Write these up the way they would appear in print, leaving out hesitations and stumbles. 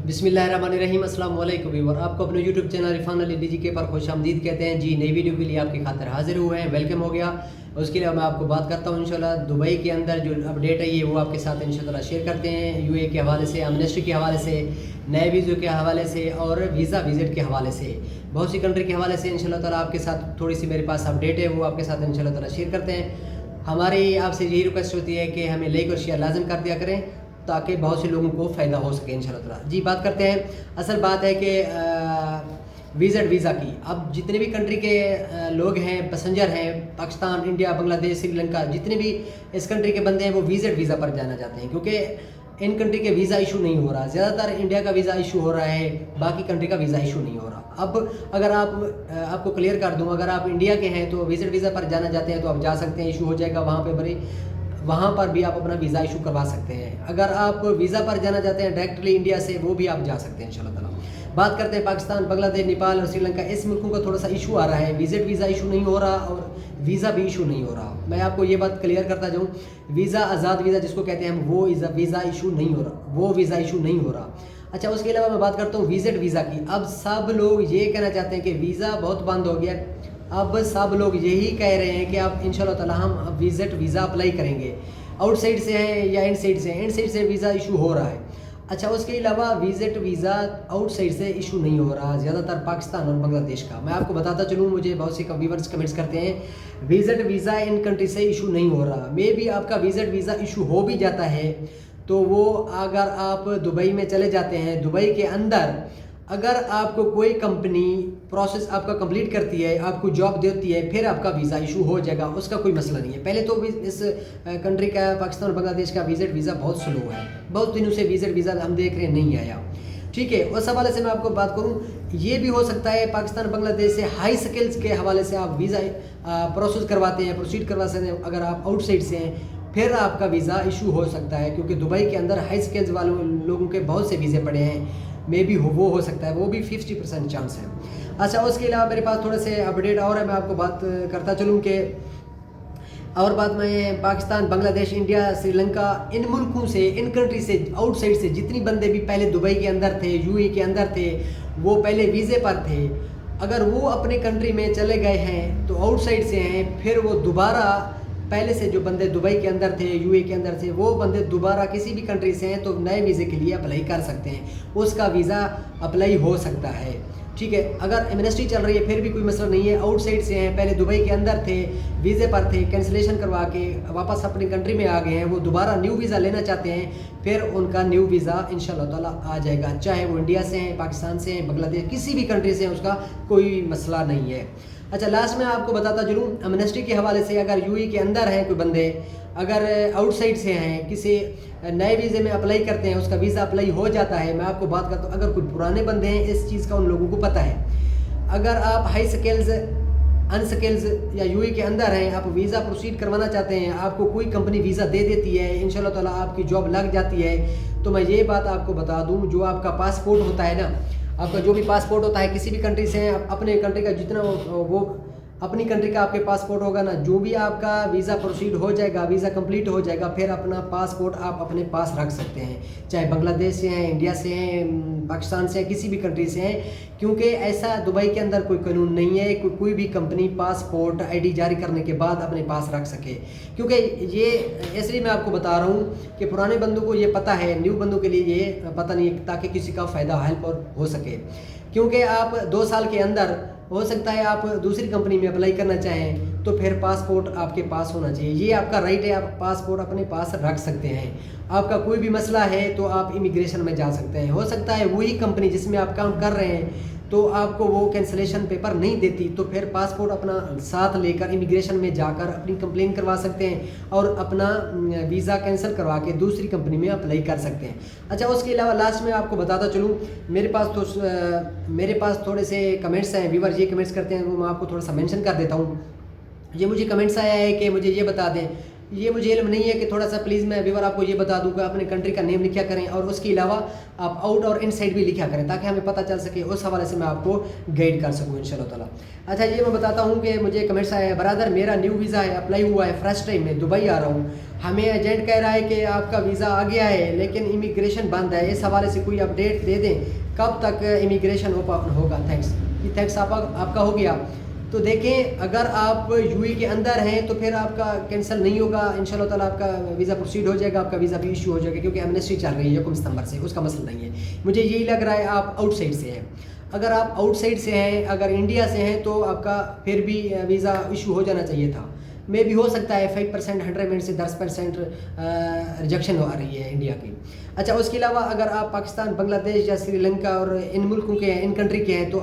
बिस्मिल्लाहिर्रहमानिर्रहीम अस्सलाम वालेकुम व्यूअर, आपको अपने YouTube channel Irfan Ali DG के पर खुश आमदीद कहते हैं। जी, नई वीडियो के लिए आपकी खातिर हाजिर हुए हैं, वेलकम हो गया। उसके लिए मैं आपको बात करता हूँ इंशाल्लाह दुबई के अंदर जो अपडेट है ये वो आपके साथ इंशाल्लाह शेयर करते हैं। यूए के हवाले से, एमनेस्टी के हवाले से, नए वीज़ों के हवाले से और वीज़ा विजिट के हवाले से, बहुत सी कंट्री के हवाले से इंशाल्लाह ताला आपके साथ थोड़ी सी मेरे पास अपडेट है वो आपके साथ इंशाल्लाह ताला शेयर करते हैं। हमारी आपसे यही रिक्वेस्ट होती है कि हमें लाइक और शेयर लाजम कर दिया करें ताकि बहुत से लोगों को फ़ायदा हो सके इंशाल्लाह ताला। जी, बात करते हैं। असल बात है कि वीज़ा की, अब जितने भी कंट्री के लोग हैं, पैसेंजर हैं, पाकिस्तान, इंडिया, बांग्लादेश, श्रीलंका, जितने भी इस कंट्री के बंदे हैं वो वीज़ा पर जाना चाहते हैं क्योंकि इन कंट्री के वीज़ा इशू नहीं हो रहा। ज़्यादातर इंडिया का वीज़ा इशू हो रहा है, बाकी कंट्री का वीज़ा इशू नहीं हो रहा। अब अगर आपको क्लियर कर दूं, अगर आप इंडिया के हैं तो वीज़ा पर जाना चाहते हैं तो आप जा सकते हैं, इशू हो जाएगा वहाँ पर भी आप अपना वीज़ा इशू करवा सकते हैं। अगर आप वीज़ा पर जाना चाहते हैं डायरेक्टली इंडिया से, वो भी आप जा सकते हैं इंशाल्लाह ताला। बात करते हैं पाकिस्तान, बांग्लादेश, नेपाल और श्रीलंका, इस मुल्कों का थोड़ा सा इशू आ रहा है। वीज़ा इशू नहीं हो रहा और वीज़ा भी इशू नहीं हो रहा। मैं आपको ये बात क्लियर करता जाऊँ, वीज़ा आज़ाद वीज़ा जिसको कहते हैं हम, वो वीज़ा इशू नहीं हो रहा, वो वीज़ा इशू नहीं हो रहा। अच्छा, उसके अलावा मैं बात करता हूँ वीज़ा की। अब सब लोग ये कहना चाहते हैं कि वीज़ा बहुत बंद हो गया। अब सब लोग यही कह रहे हैं कि अब इंशाल्लाह ताला हम वीज़ा अप्लाई करेंगे। आउटसाइड से हैं या इनसाइड से हैं, इनसाइड से वीज़ा इशू हो रहा है। अच्छा, उसके अलावा वीज़ा आउटसाइड से इशू नहीं हो रहा, ज़्यादातर पाकिस्तान और बांग्लादेश का। मैं आपको बताता चलूँ, मुझे बहुत से व्यूअर्स कमेंट्स करते हैं वीज़ा इन कंट्री से इशू नहीं हो रहा। मे भी आपका वीज़ा इशू हो भी जाता है तो वो अगर आप दुबई में चले जाते हैं, दुबई के अंदर अगर आपको कोई कंपनी प्रोसेस आपका कंप्लीट करती है, आपको जॉब देती है, फिर आपका वीज़ा इशू हो जाएगा, उसका कोई मसला नहीं है। पहले तो इस कंट्री का, पाकिस्तान और बांग्लादेश का वीज़ा बहुत स्लो है, बहुत दिनों से वीज़ा हम देख रहे हैं नहीं आया। ठीक है, उस हवाले से मैं आपको बात करूं, ये भी हो सकता है पाकिस्तान बांग्लादेश से हाई स्किल्स के हवाले से आप वीज़ा प्रोसेस करवाते हैं, प्रोसीड करवा सकते हैं। अगर आप आउटसाइड से हैं फिर आपका वीज़ा इशू हो सकता है क्योंकि दुबई के अंदर हाई स्किल्स वालों लोगों के बहुत से वीज़े पड़े हैं। मे भी वो हो सकता है, वो भी 50% चांस है। अच्छा, उसके अलावा मेरे पास थोड़े से अपडेट और है, मैं आपको बात करता चलूँ कि और बात मैं पाकिस्तान, बांग्लादेश, इंडिया, श्रीलंका, इन मुल्कों से, इन कंट्री से, आउटसाइड से जितनी बंदे भी पहले दुबई के अंदर थे, यूएई के अंदर थे, वो पहले वीज़े पर थे, अगर वो अपने कंट्री में चले गए हैं तो आउटसाइड से हैं, फिर वो दोबारा पहले से जो बंदे दुबई के अंदर थे, यूए के अंदर थे, वो बंदे दोबारा किसी भी कंट्री से हैं तो नए वीज़े के लिए अप्लाई कर सकते हैं, उसका वीज़ा अप्लाई हो सकता है। ठीक है, अगर एमनेस्टी चल रही है फिर भी कोई मसला नहीं है। आउटसाइड से हैं, पहले दुबई के अंदर थे, वीज़े पर थे, कैंसिलेशन करवा के वापस अपनी कंट्री में आ गए हैं, वो दोबारा न्यू वीज़ा लेना चाहते हैं, फिर उनका न्यू वीज़ा इंशाल्लाह ताला आ जाएगा, चाहे वो इंडिया से हैं, पाकिस्तान से हैं, बांग्लादेश, किसी भी कंट्री से हैं, उसका कोई मसला नहीं है। अच्छा, लास्ट में आपको बताता चलूँ एमनेस्टी के हवाले से, अगर यूएई के अंदर हैं कोई बंदे, अगर आउटसाइड से हैं, किसी नए वीज़े में अप्लाई करते हैं, उसका वीज़ा अप्लाई हो जाता है। मैं आपको बात करता हूँ, अगर कोई पुराने बंदे हैं, इस चीज़ का उन लोगों को पता है। अगर आप हाई स्किल्स, अनस्किल्स या यूएई के अंदर हैं, आप वीज़ा प्रोसीड करवाना चाहते हैं, आपको कोई कंपनी वीज़ा दे देती है, इंशाल्लाह ताला आपकी जॉब लग जाती है, तो मैं ये बात आपको बता दूँ, जो आपका पासपोर्ट होता है ना, आपका जो भी पासपोर्ट होता है किसी भी कंट्री से, अपने कंट्री का जितना वो अपनी कंट्री का आपके पासपोर्ट होगा ना, जो भी आपका वीज़ा प्रोसीड हो जाएगा, वीज़ा कंप्लीट हो जाएगा, फिर अपना पासपोर्ट आप अपने पास रख सकते हैं, चाहे बांग्लादेश से हैं, इंडिया से हैं, पाकिस्तान से हैं, किसी भी कंट्री से हैं, क्योंकि ऐसा दुबई के अंदर कोई कानून नहीं है कोई भी कंपनी पासपोर्ट आईडी जारी करने के बाद अपने पास रख सके। क्योंकि ये इसलिए मैं आपको बता रहा हूँ कि पुराने बंदों को ये पता है, न्यू बंदों के लिए ये पता नहीं है, ताकि किसी का फ़ायदा हेल्प और हो सके। क्योंकि आप 2 साल के अंदर हो सकता है आप दूसरी कंपनी में अप्लाई करना चाहें, तो फिर पासपोर्ट आपके पास होना चाहिए, ये आपका राइट है, आप पासपोर्ट अपने पास रख सकते हैं। आपका कोई भी मसला है तो आप इमिग्रेशन में जा सकते हैं। हो सकता है वही कंपनी जिसमें आप काम कर रहे हैं तो आपको वो कैंसिलेशन पेपर नहीं देती, तो फिर पासपोर्ट अपना साथ लेकर इमिग्रेशन में जाकर अपनी कंप्लेन करवा सकते हैं और अपना वीज़ा कैंसिल करवा के दूसरी कंपनी में अप्लाई कर सकते हैं। अच्छा, उसके अलावा लास्ट में आपको बताता चलूँ, मेरे पास थोड़े से कमेंट्स हैं, व्यूअर ये कमेंट्स करते हैं, वो मैं आपको थोड़ा सा मेंशन कर देता हूँ। ये मुझे कमेंट्स आया है कि मुझे ये बता दें, ये मुझे इल्म नहीं है कि थोड़ा सा प्लीज़ मैं व्यूअर आपको ये बता दूँ कि अपने कंट्री का नेम लिखा करें और उसके अलावा आप आउट और इनसाइड भी लिखा करें, ताकि हमें पता चल सके, उस हवाले से मैं आपको गाइड कर सकूँ इंशाल्लाह ताला। अच्छा, ये मैं बताता हूँ कि मुझे कमेंट्स आया है, ब्रदर मेरा न्यू वीज़ा है, अप्लाई हुआ है, फर्स्ट टाइम में दुबई आ रहा हूँ ہمیں ایجنٹ کہہ رہا ہے کہ آپ کا ویزا آ گیا ہے لیکن امیگریشن بند ہے. اس حوالے سے کوئی اپڈیٹ دے دیں کب تک امیگریشن ہوگا. تھینکس آپ کا ہو گیا. تو دیکھیں اگر آپ یو اے کے اندر ہیں تو پھر آپ کا کینسل نہیں ہوگا ان شاء اللہ تعالیٰ. آپ کا ویزا پروسیڈ ہو جائے گا, آپ کا ویزا بھی ایشو ہو جائے گا کیونکہ ایمنسٹی چل رہی ہے 1 ستمبر سے, اس کا مسئلہ نہیں ہے. مجھے یہی لگ رہا ہے آپ آؤٹ سائڈ سے ہیں. اگر آپ آؤٹ سائڈ سے ہیں, اگر انڈیا سے ہیں تو آپ کا پھر بھی ویزا ایشو ہو جانا چاہیے تھا. میں بھی ہو سکتا ہے 5% 100 سے 10% ریجیکشن آ رہی ہے انڈیا کی. اچھا اس کے علاوہ اگر آپ پاکستان, بنگلہ دیش یا سری لنکا اور ان ملکوں کے ہیں, ان کنٹری کے ہیں, تو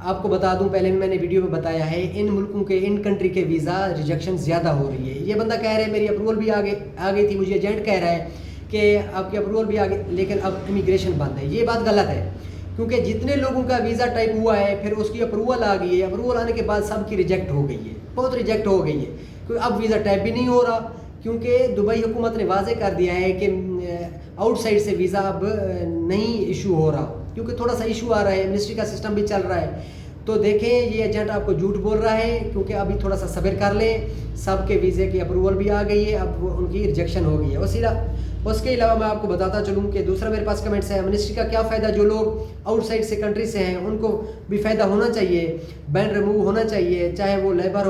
آپ کو بتا دوں, پہلے میں نے ویڈیو میں بتایا ہے, ان ملکوں کے ان کنٹری کے ویزا ریجیکشن زیادہ ہو رہی ہے. یہ بندہ کہہ رہا ہے میری اپروول بھی آ گئی تھی, مجھے ایجنٹ کہہ رہا ہے کہ آپ کی اپروول بھی آ گئی لیکن اب امیگریشن بند ہے. یہ بات غلط ہے کیونکہ جتنے لوگوں کا ویزا ٹائپ ہوا ہے پھر اس کی اپروول آ گئی ہے, اپروول آنے کے بعد سب کی ریجیکٹ ہو گئی ہے, بہت ریجیکٹ ہو گئی ہے. کیونکہ اب ویزا ٹائپ بھی نہیں ہو رہا کیونکہ دبئی حکومت نے واضح کر دیا ہے کہ آؤٹ سائڈ سے ویزا اب نہیں ایشو ہو رہا کیونکہ تھوڑا سا ایشو آ رہا ہے, منسٹری کا سسٹم بھی چل رہا ہے. تو دیکھیں یہ ایجنٹ آپ کو جھوٹ بول رہا ہے کیونکہ ابھی تھوڑا سا صبر کر لیں. سب کے ویزے کی اپروول بھی آ گئی ہے, اب ان کی ریجیکشن ہو گئی ہے. اس کے علاوہ میں آپ کو بتاتا چلوں کہ دوسرا میرے پاس کمنٹس ہے, منسٹری کا کیا فائدہ, جو لوگ آؤٹ سائڈ سے کنٹری سے ہیں ان کو بھی فائدہ ہونا چاہیے, بین ریموو ہونا چاہیے, چاہے وہ لیبر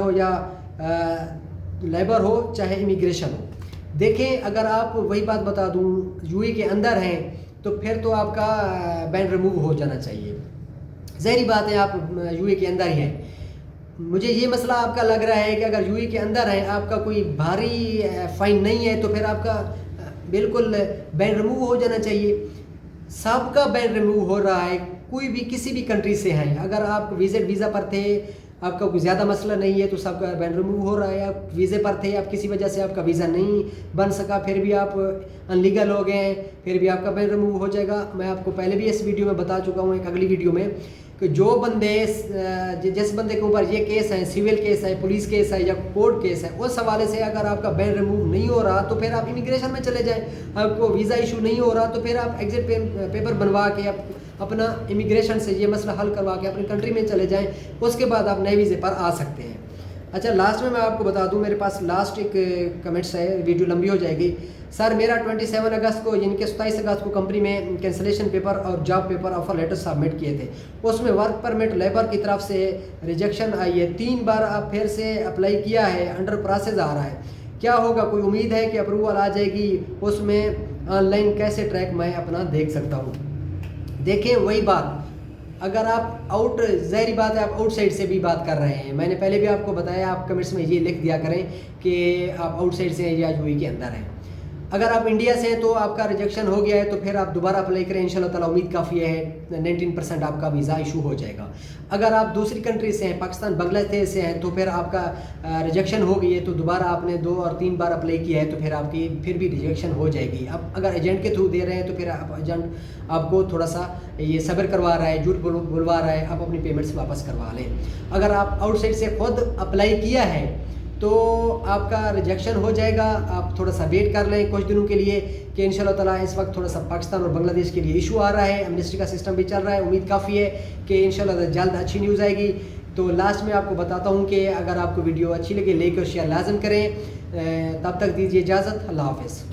ہو چاہے امیگریشن ہو. دیکھیں اگر آپ وہی بات بتا دوں یو اے کے اندر ہیں تو پھر تو آپ کا بین ریموو ہو جانا چاہیے. ظاہری بات ہے آپ یو اے کے اندر ہی ہیں. مجھے یہ مسئلہ آپ کا لگ رہا ہے کہ اگر یو اے کے اندر ہیں, آپ کا کوئی بھاری فائن نہیں ہے تو پھر آپ کا بالکل بین ریموو ہو جانا چاہیے. سب کا بین ریموو ہو رہا ہے, کوئی بھی کسی بھی کنٹری سے ہیں. اگر آپ وزٹ ویزا پر تھے, آپ کا کوئی زیادہ مسئلہ نہیں ہے تو سب کا بین ریموو ہو رہا ہے. آپ ویزے پر تھے, آپ کسی وجہ سے آپ کا ویزا نہیں بن سکا, پھر بھی آپ ان لیگل ہو گئے ہیں, پھر بھی آپ کا بین ریموو ہو جائے گا. میں آپ کو پہلے بھی اس ویڈیو میں بتا چکا ہوں, ایک اگلی ویڈیو میں, کہ جو بندے جس بندے کے اوپر یہ کیس ہے, سول کیس ہے, پولیس کیس ہے یا کورٹ کیس ہے, اس حوالے سے اگر آپ کا بین ریموو نہیں ہو رہا تو پھر آپ امیگریشن میں چلے جائیں. آپ کو ویزا ایشو نہیں ہو رہا تو پھر آپ ایگزٹ پیپر بنوا کے اپنا امیگریشن سے یہ مسئلہ حل کروا کے اپنی کنٹری میں چلے جائیں. اس کے بعد آپ نئے ویزے پر آ سکتے ہیں. اچھا لاسٹ میں آپ کو بتا دوں, میرے پاس لاسٹ ایک کمنٹس ہے, ویڈیو لمبی ہو جائے گی. سر میرا 27 اگست کو یعنی کہ 27 اگست کو کمپنی میں کینسلیشن پیپر اور job paper offer letter submit کیے تھے. اس میں ورک پرمٹ لیبر کی طرف سے ریجیکشن آئی ہے. 3 بار آپ پھر سے اپلائی کیا ہے, انڈر پروسیس آ رہا ہے. کیا ہوگا, کوئی امید ہے کہ اپروول آ جائے گی؟ اس میں آن لائن کیسے ٹریک میں اپنا دیکھ سکتا ہوں؟ دیکھیں وہی بات, اگر آپ ظاہری بات ہے آپ آؤٹ سائڈ سے بھی بات کر رہے ہیں. میں نے پہلے بھی آپ کو بتایا, آپ کمنٹس میں یہ لکھ دیا کریں کہ آپ آؤٹ سائڈ سے ہیں یا یو اے کے اندر ہیں. اگر آپ انڈیا سے ہیں تو آپ کا ریجیکشن ہو گیا ہے تو پھر آپ دوبارہ اپلائی کریں, انشاءاللہ تعالیٰ امید کافی ہے 19% آپ کا ویزا ایشو ہو جائے گا. اگر آپ دوسری کنٹری سے ہیں, پاکستان بنگلہ دیش سے ہیں, تو پھر آپ کا ریجیکشن ہو گئی ہے تو دوبارہ آپ نے 2 اور 3 بار اپلائی کیا ہے تو پھر آپ کی پھر بھی ریجیکشن ہو جائے گی. اب اگر ایجنٹ کے تھرو دے رہے ہیں تو پھر ایجنٹ آپ کو تھوڑا سا یہ صبر کروا رہا ہے, جھوٹ بلوا رہا ہے, آپ اپنی پیمنٹس واپس کروا لیں. اگر آپ آؤٹ سائڈ سے خود اپلائی کیا ہے تو آپ کا ریجیکشن ہو جائے گا. آپ تھوڑا سا ویٹ کر لیں کچھ دنوں کے لیے کہ انشاءاللہ تعالیٰ اس وقت تھوڑا سا پاکستان اور بنگلہ دیش کے لیے ایشو آ رہا ہے, ایمنسٹی کا سسٹم بھی چل رہا ہے. امید کافی ہے کہ انشاءاللہ جلد اچھی نیوز آئے گی. تو لاسٹ میں آپ کو بتاتا ہوں کہ اگر آپ کو ویڈیو اچھی لگے لائک اور شیئر لازم کریں. تب تک دیجیے اجازت, اللہ حافظ.